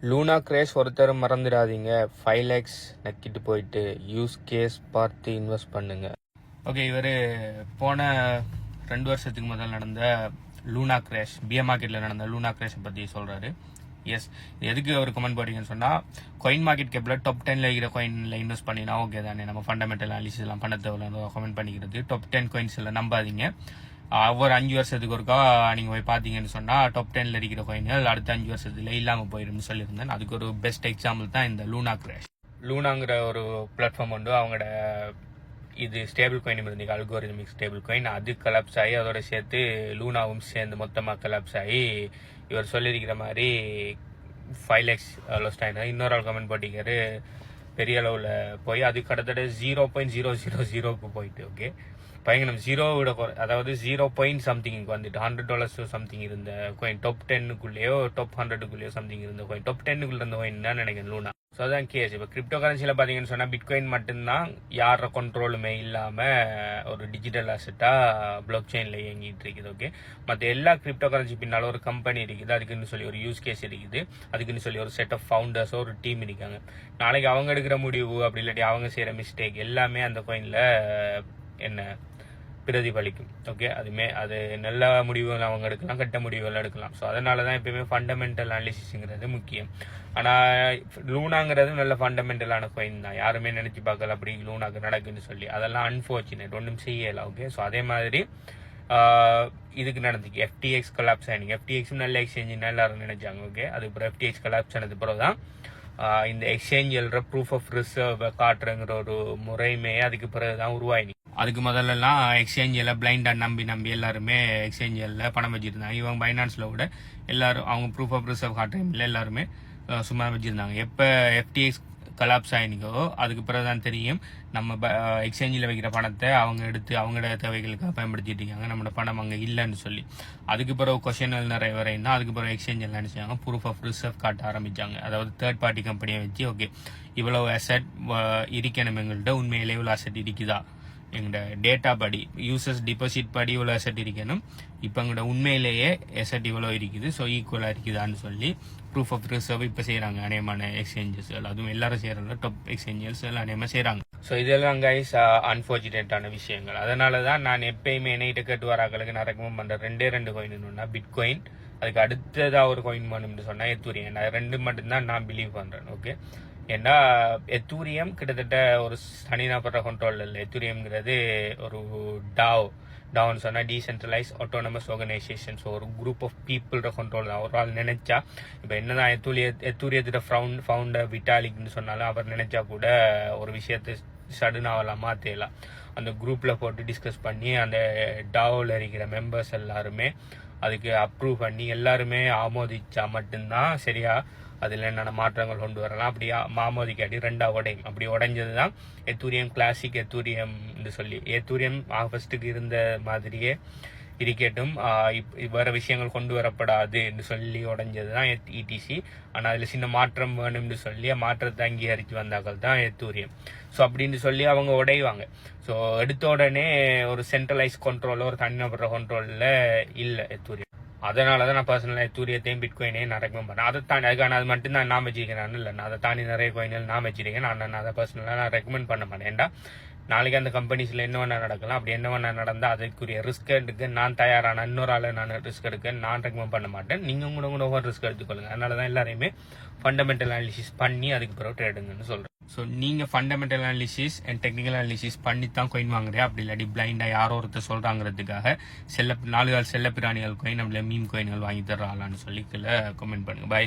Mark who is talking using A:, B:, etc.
A: Luna Grace ஒருத்தர் மறந்துடாதீங்க. 5 lakhs நக்கிட்டு போயிட்டு யூஸ் கேஸ் பார்த்து இன்வெஸ்ட் பண்ணுங்க. ஓகே, இவர் போன 2 வருஷத்துக்கு முதல் நடந்த லூனா கிரேஷ், பிஎம் மார்க்கெட்டில் நடந்த லூனா கிரேஷை பற்றி சொல்கிறாரு. எஸ், எதுக்கு அவர் கமெண்ட் போடுறீங்கன்னு சொன்னால், காயின் மார்க்கெட் கேப்பில் டாப் 10ல் இருக்கிற காயினில் இன்வெஸ்ட் பண்ணினா ஓகே தானே, நம்ம ஃபண்டமெண்டல் அனாலிசிஸ் எல்லாம் பண்ண தேவையில்ல கமெண்ட் பண்ணிக்கிறது. டாப் 10 காயின்ஸில் நம்பாதீங்க. ஒவ்வொரு 5 வருஷத்துக்கு ஒருக்கா நீங்கள் போய் பார்த்தீங்கன்னு சொன்னால் டாப் 10ல் இருக்கிற காயின்கள் அடுத்த 5 வருஷத்துல இல்லாமல் போயிடும்னு சொல்லியிருந்தேன். அதுக்கு ஒரு பெஸ்ட் எக்ஸாம்பிள் தான் இந்த லூனா கிராஷ். லூனாங்கிற ஒரு பிளாட்ஃபார்ம் வந்து அவங்களோட இது ஸ்டேபிள் காயின் இருந்தீங்க, அல்கோரிதமிக் ஸ்டேபிள் காயின், அது கலாப்ஸ் ஆகி அதோட சேர்த்து லூனாவும் சேர்ந்து மொத்தமாக கலாப்ஸ் ஆகி இவர் சொல்லியிருக்கிற மாதிரி 5 lakhs லாஸ்ட் ஆகினா. இன்னொரு ஆள் கமெண்ட் போட்டிக்காரு பெரிய அளவில் போய் அது கிட்டத்தட்ட 0.000க்கு போயிட்டு. ஓகே, பயங்கரம் ஜீரோவோட அதாவது 0 சம்திங்க்கு வந்துட்டு $100 சம்திங் இருந்த கோயின் டாப் 10க்குள்ளேயோ டாப் 100க்குள்ளேயோ சம்திங் இருந்த கோயின், டாப் 10க்குள்ள இருந்த கோயின் தான் நினைக்கிறேன் லூனா. ஸோ அதான் கேஸ். இப்போ கிரிப்டோ கரன்சியில் பார்த்தீங்கன்னு சொன்னால் பிட்காயின் மட்டும்தான் யார கண்ட்ரோலுமே இல்லாமல் ஒரு டிஜிட்டல் அசட்டாக பிளாக் செயினில் இயங்கிட்டு இருக்குது. ஓகே, மற்ற எல்லா கிரிப்டோ கரன்சி பின்னாலும் ஒரு கம்பெனி இருக்குது, அதுக்குன்னு சொல்லி ஒரு யூஸ் கேஸ் இருக்குது, அதுக்குன்னு சொல்லி ஒரு செட் ஆஃப் ஃபவுண்டர்ஸோ ஒரு டீம் இருக்காங்க. நாளைக்கு அவங்க எடுக்கிற முடிவு அப்படி இல்லாட்டி அவங்க செய்கிற மிஸ்டேக் எல்லாமே அந்த கோயினில் என்ன பிரதிபலிக்கும். ஓகே, அது நல்ல முடிவுகள் அவங்க எடுக்கலாம், கெட்ட முடிவுகள் எடுக்கலாம். ஸோ அதனால தான் எப்பயுமே ஃபண்டமெண்டல் அனாலிசிஸ்ங்கிறது முக்கியம். ஆனால் லூனாங்கிறது நல்ல ஃபண்டமெண்டலான காயின் தான், யாருமே நினச்சி பார்க்கல அப்படி லூனாக்கு நடக்குன்னு சொல்லி. அதெல்லாம் அன்ஃபார்ச்சுனேட், ஒன்றும் செய்யலை. ஓகே, ஸோ அதே மாதிரி இதுக்கு நடந்துச்சு எஃப்டிஎக்ஸ் கொலாப்ஸ் ஆனிங்க. எஃப்டிஎக்ஸும் நல்ல எக்ஸ்சேஞ்சுன்னு எல்லாரும் நினைச்சாங்க. ஓகே, அதுக்கப்புறம் எஃப்டிஎக்ஸ் கொலாப்ஸ் ஆனது பிறகு தான் இந்த எக்ஸ்சேஞ்ச் எழுற ப்ரூஃப் ஆஃப் ரிசர்வ் காட்டுறங்கிற ஒரு முறைமே அதுக்கு பிறகுதான் உருவாயினி. அதுக்கு முதல்லலாம் எக்ஸ்சேஞ்சில் பிளைண்டாக நம்பி எல்லாருமே எக்ஸ்சேஞ்சில் பணம் வச்சுருந்தாங்க. இவங்க பைனான்ஸில் கூட எல்லாரும் அவங்க ப்ரூஃப் ஆஃப் ரிசர்வ் காட்டுறதுல எல்லாருமே சும்மா வச்சுருந்தாங்க. எப்போ எஃப்டிஎக்ஸ் கலாப்ஸ் ஆகினிக்கோ அதுக்கு பிறகு தான் தெரியும் நம்ம எக்ஸ்சேஞ்சில் வைக்கிற பணத்தை அவங்க எடுத்து அவங்களோட தேவைகளுக்காக பயன்படுத்திட்டு இருக்காங்க, நம்மளோட பணம் அங்கே இல்லைன்னு சொல்லி. அதுக்கு பிறகு கொஷினல் நிறைய வரைன்னா அதுக்கு பிறகு எக்ஸ்சேஞ்சில் நினைச்சாங்க ப்ரூஃப் ஆஃப் ரிசர்வ் காட்ட ஆரம்பித்தாங்க. அதாவது தேர்ட் பார்ட்டி கம்பெனியை வச்சு ஓகே இவ்வளோ அசட் இருக்கணும், எங்கள்கிட்ட உண்மையிலே இவ்வளோ அசட் இருக்குதா, எங்களோட டேட்டா படி யூசர்ஸ் டிபாசிட் படி இவ்வளோ அசட் இருக்கணும், இப்போ எங்களோட உண்மையிலேயே அசட் இவ்வளோ இருக்குது, ஸோ ஈக்குவலாக இருக்குதான்னு சொல்லி ப்ரூஃப் ஆஃப் ரிசர்வ் இப்போ செய்கிறாங்க அநேகமான எக்ஸ்சேஞ்சஸ். அதுவும் எல்லாரும் செய்கிறாங்க, டாப் எக்ஸ்சேஞ்சர்ஸ் எல்லாம் அநேகமாக செய்கிறாங்க. ஸோ இதெல்லாம் கைஸ் அன்ஃபார்ச்சுனேட்டான விஷயங்கள். அதனால தான் நான் எப்பயுமே என்னைகிட்ட கேட்டு வராக்களுக்கு நான் ரெக்கமெண்ட் பண்ணுறேன் 2 காயின். பிட்காயின், அதுக்கு அடுத்ததாக ஒரு காயின் வேணும்னு சொன்னால் எத்தூரியம். நான் 2 மட்டும்தான் நான் பிலீவ் பண்ணுறேன். ஓகே, ஏன்னா எத்தூரியம் கிட்டத்தட்ட ஒரு தனிநபர கண்ட்ரோல் இல்லை. எத்தூரியம்ங்கிறது ஒரு டாவ்னு சொன்னால் டீசென்ட்ரலைஸ் ஆட்டோனமஸ் ஆர்கனைசேஷன். ஸோ ஒரு குரூப் ஆஃப் பீப்புளோட கண்ட்ரோல் தான். ஒரு ஆள் நினைச்சா இப்போ என்னதான் எத்தூரியத்தோட ஃபவுண்டர் விட்டாலிக்னு சொன்னாலும் அவர் நினைச்சா கூட ஒரு விஷயத்தை சடனாகலாம் மாற்றலாம். அந்த குரூப்பில் போட்டு டிஸ்கஸ் பண்ணி அந்த டாவில் இருக்கிற மெம்பர்ஸ் எல்லாருமே அதுக்கு அப்ரூவ் பண்ணி எல்லாருமே ஆமோதிச்சா மட்டும்தான் சரியா அதில் என்னென்ன மாற்றங்கள் கொண்டு வரலாம். அப்படி ஆமோதிக்காட்டி 2 உடையும். அப்படி உடைஞ்சது தான் எத்தூரியம் கிளாசிக் எத்தூரியம்னு சொல்லி. எத்தூரியம் ஃபர்ஸ்ட்டுக்கு இருந்த மாதிரியே இருக்கட்டும், வேறு விஷயங்கள் கொண்டு வரப்படாதுன்னு சொல்லி உடைஞ்சது தான் இடிசி. ஆனால் அதில் சின்ன மாற்றம் வேணும்னு சொல்லி மாற்றத்தை அங்கீகரித்து வந்தாக்கள் தான் எத்தூரியம். ஸோ அப்படின்னு சொல்லி அவங்க உடைவாங்க. ஸோ எடுத்த உடனே ஒரு சென்ட்ரலைஸ் கண்ட்ரோலில் ஒரு தனிநபர் கண்ட்ரோலில் இல்லை எத்தூரியம். அதனால தான் நான் பர்சனலாக எத்தூரியத்தையும் பிட்காயினையும் நான் ரெக்கமெண்ட் பண்ணேன். அதை தாண்டி அதுக்கான அது மட்டும் தான் நான் வச்சிருக்கேன் இல்லை, நான் அதை தாண்டி நிறைய கோயின்கள் நான் வச்சிருக்கேன். நான் அதை பர்சனலாக நான் ரெக்கமெண்ட் பண்ண மாட்டேன். ஏன்டா நாளைக்கு அந்த கம்பெனிஸில் என்ன வேணா நடக்கலாம். அப்படி என்ன வேணா நடந்தால் அதுக்குரிய ரிஸ்க் எடுக்க நான் தயாரான இன்னொரு ஆள் நான் ரிஸ்க் எடுக்க நான் ரெக்கமெண்ட் பண்ண மாட்டேன். நீங்கள் கூட ரிஸ்க் எடுத்துக்கொள்ளுங்க. அதனால தான் எல்லாரையுமே ஃபண்டமெண்டல் அனாலிசிஸ் பண்ணி அதுக்கு பிறகு ட்ரேடுங்கன்னு சொல்கிறேன். ஸோ நீங்கள் fundamental analysis and technical analysis பண்ணி தான் கோயின் வாங்குறேன். அப்படி இல்லாட்டி பிளைண்டாக யாரோ ஒருத்தர் சொல்கிறாங்கிறதுக்காக 4 கால் செல்ல பிராணிகள் கோயின் நம்மள மீம் கோயின்கள் வாங்கி தர்றாங்களான்னு சொல்லி கீழே கமெண்ட் பண்ணுங்கள். பாய்.